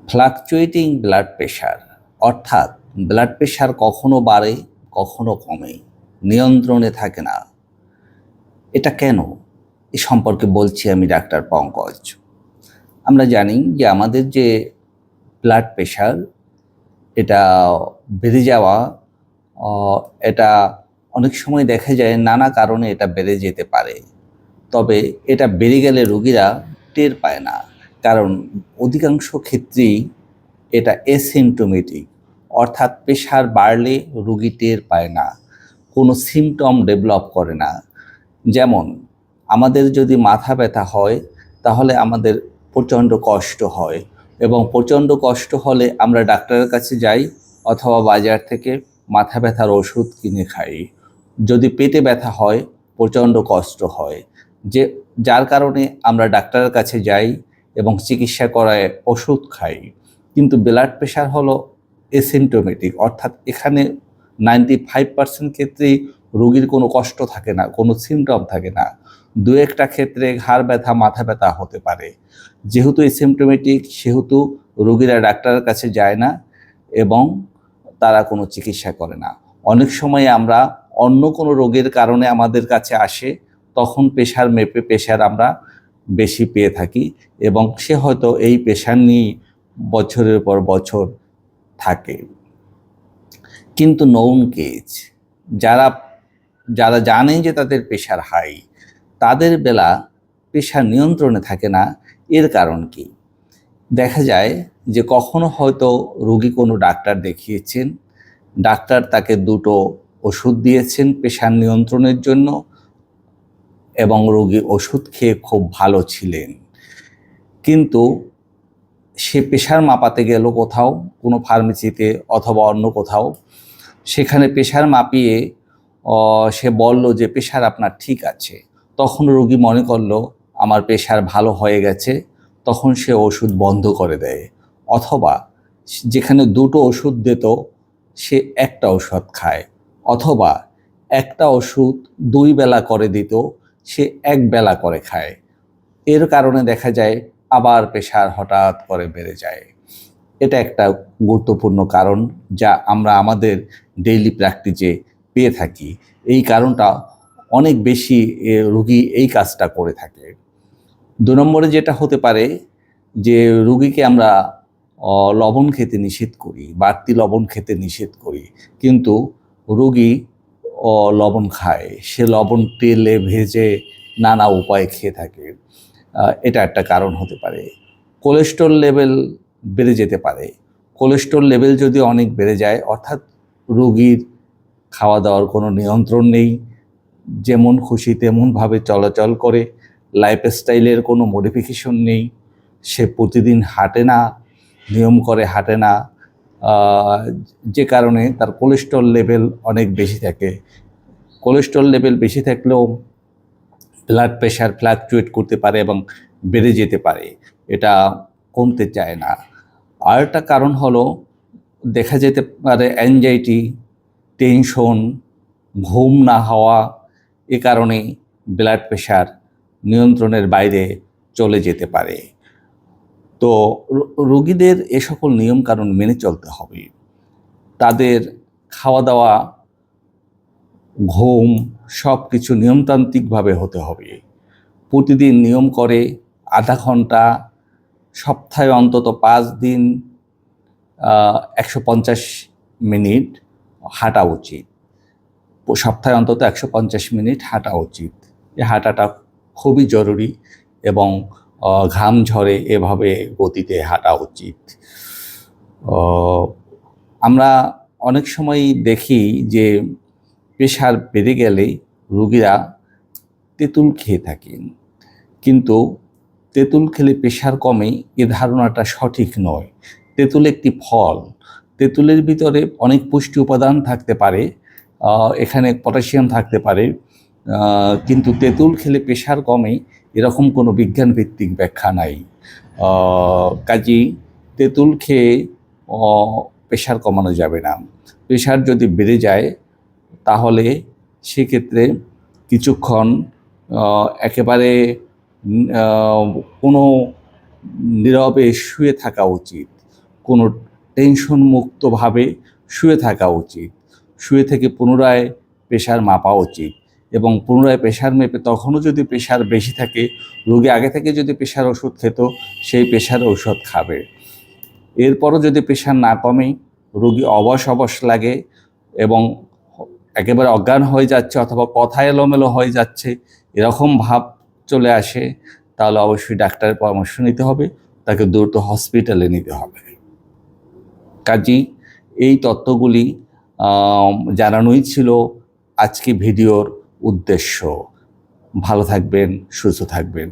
Fluctuating blood pressure অর্থাৎ blood pressure কখনো বাড়ে কখনো কমে, নিয়ন্ত্রণে থাকে না। এটা কেন? এ সম্পর্কে বলছি আমি, ডাক্তার পঙ্কজ। আমরা জানি যে আমাদের যে ব্লাড প্রেশার, এটা বেড়ে যাওয়া, এটা অনেক সময় দেখা যায় নানা কারণে এটা বেড়ে যেতে পারে। তবে এটা বেড়ে গেলে রোগীরা টের পায় না, কারণ অধিকাংশ ক্ষেত্রেই এটা এসিমটোমেটিক, অর্থাৎ প্রেশার বাড়লে রোগী টের পায় না, কোনো সিমটম ডেভেলপ করে না। যেমন আমাদের যদি মাথা ব্যথা হয় তাহলে আমাদের প্রচণ্ড কষ্ট হয়, এবং প্রচণ্ড কষ্ট হলে আমরা ডাক্তারের কাছে যাই অথবা বাজার থেকে মাথা ব্যথার ওষুধ কিনে খাই। যদি পেটে ব্যথা হয় প্রচণ্ড কষ্ট হয়, যার কারণে আমরা ডাক্তারের কাছে যাই এবং চিকিৎসা করায় ওষুধ খাই। কিন্তু ব্লাড প্রেশার হলো এসিমটোমেটিক, অর্থাৎ এখানে 95% ক্ষেত্রেই রোগীর কোনো কষ্ট থাকে না, কোনো সিমটম থাকে না। দু একটা ক্ষেত্রে ঘাড় ব্যথা, মাথা ব্যথা হতে পারে। যেহেতু এসিমটোমেটিক, সেহেতু রোগীরা ডাক্তারের কাছে যায় না এবং তারা কোনো চিকিৎসা করে না। অনেক সময় আমরা অন্য কোনো রোগের কারণে আমাদের কাছে আসে, তখন প্রেশার মেপে প্রেশার আমরা বেশি পেয়ে থাকি, এবং সে হয়তো এই প্রেশার নিয়ে বছরের পর বছর থাকে। কিন্তু নোন কেস, যারা যারা জানে যে তাদের প্রেশার হাই, তাদের বেলা প্রেশার নিয়ন্ত্রণে থাকে না। এর কারণ কি? দেখা যায় যে কখনো হয়তো রোগী কোনো ডাক্তার দেখিয়েছেন, ডাক্তার তাকে দুটো ওষুধ দিয়েছেন প্রেশার নিয়ন্ত্রণের জন্য, এবং রোগী ওষুধ খেয়ে খুব ভালো ছিলেন। কিন্তু সে প্রেশার মাপাতে গেল কোথাও, কোনো ফার্মেসিতে অথবা অন্য কোথাও, সেখানে প্রেশার মাপিয়ে সে বলল যে প্রেশার আপনার ঠিক আছে। তখন রোগী মনে করলো আমার প্রেশার ভালো হয়ে গেছে, তখন সে ওষুধ বন্ধ করে দেয়। অথবা যেখানে দুটো ওষুধ দিত সে একটা ওষুধ খায়, অথবা একটা ওষুধ 2 বেলা করে দিত, সে 1 বেলা করে খায়। এর কারণে দেখা যায় আবার প্রেশার হঠাৎ করে বেড়ে যায়। এটা একটা গুরুত্বপূর্ণ কারণ যা আমরা আমাদের ডেইলি প্র্যাকটিসে পেয়ে থাকি। এই কারণটা অনেক বেশি রোগী এই কাজটা করে থাকে। 2 নম্বরে যেটা হতে পারে যে রোগীকে আমরা লবণ খেতে নিষেধ করি, বাড়তি লবণ খেতে নিষেধ করি, কিন্তু রোগী লবণ খায়। সে লবণ তেলে ভেজে নানা উপায়ে খেয়ে থাকে। এটা একটা কারণ হতে পারে। কোলেস্টেরল লেভেল বেড়ে যেতে পারে। কোলেস্টেরল লেভেল যদি অনেক বেড়ে যায়, অর্থাৎ রোগীর খাওয়া দাওয়ার কোনো নিয়ন্ত্রণ নেই, যেমন খুশি তেমনভাবে চলাচল করে, লাইফস্টাইলের কোনো মডিফিকেশন নেই, সে প্রতিদিন হাঁটে না, নিয়ম করে হাঁটে না, যে কারণে তার কোলেস্টেরল লেভেল অনেক বেশি থাকে। কোলেস্টেরল লেভেল বেশি থাকলেও ব্লাড প্রেশার ফ্লাকচুয়েট করতে পারে এবং বেড়ে যেতে পারে, এটা কমতে চায় না। আর একটা কারণ হলো দেখা যেতে পারে অ্যাংজাইটি, টেনশন, ঘুম না হওয়া। এ কারণে ব্লাড প্রেশার নিয়ন্ত্রণের বাইরে চলে যেতে পারে। তো রোগীদের এ সকল নিয়মকানুন মেনে চলতে হবে। তাদের খাওয়া দাওয়া, ঘুম সব কিছু নিয়মতান্ত্রিকভাবে হতে হবে। প্রতিদিন নিয়ম করে আধা ঘন্টা, সপ্তাহে অন্তত 5 দিন 150 মিনিট হাঁটা উচিত। সপ্তাহে অন্তত 150 মিনিট হাঁটা উচিত। এই হাঁটাটা খুবই জরুরি, এবং ঘাম ঝরে এভাবে গতিতে হাঁটা উচিত। আমরা অনেক সময় দেখি যে প্রেশার বেড়ে গেলে রোগীরা তেঁতুল খেয়ে থাকেন, কিন্তু তেঁতুল খেলে প্রেশার কমে এ ধারণাটা সঠিক নয়। তেঁতুল একটি ফল, তেঁতুলের ভিতরে অনেক পুষ্টি উপাদান থাকতে পারে, এখানে পটাশিয়াম থাকতে পারে, কিন্তু তেঁতুল খেলে প্রেশার কমে এরকম কোনো বিজ্ঞানভিত্তিক ব্যাখ্যা নাই। কাজেই তেঁতুল খেয়ে প্রেশার কমানো যাবে না। প্রেশার যদি বেড়ে যায় তাহলে সেক্ষেত্রে কিছুক্ষণ একেবারে কোনো নীরবে শুয়ে থাকা উচিত। কোনো টেনশন মুক্তভাবে শুয়ে থাকা উচিত। শুয়ে থেকে পুনরায় প্রেশার মাপা উচিত এবং পুনরায় প্রেশার মেপে তখনও যদি প্রেশার বেশি থাকে, রোগী আগে থেকে যদি প্রেশার ওষুধ খেত সেই প্রেশার ঔষধ খাবে। এরপরও যদি প্রেশার না কমে, রোগী অবশ অবশ লাগে এবং একেবারে অজ্ঞান হয়ে যাচ্ছে অথবা কথা এলোমেলো হয়ে যাচ্ছে, এরকম ভাব চলে আসে, তাহলে অবশ্যই ডাক্তারের পরামর্শ নিতে হবে, তাকে দ্রুত হসপিটালে নিতে হবে। কাজেই এই তত্ত্বগুলি জানানোই ছিল আজকে ভিডিওর উদ্দেশ্য। ভালো থাকবেন, সুস্থ থাকবেন।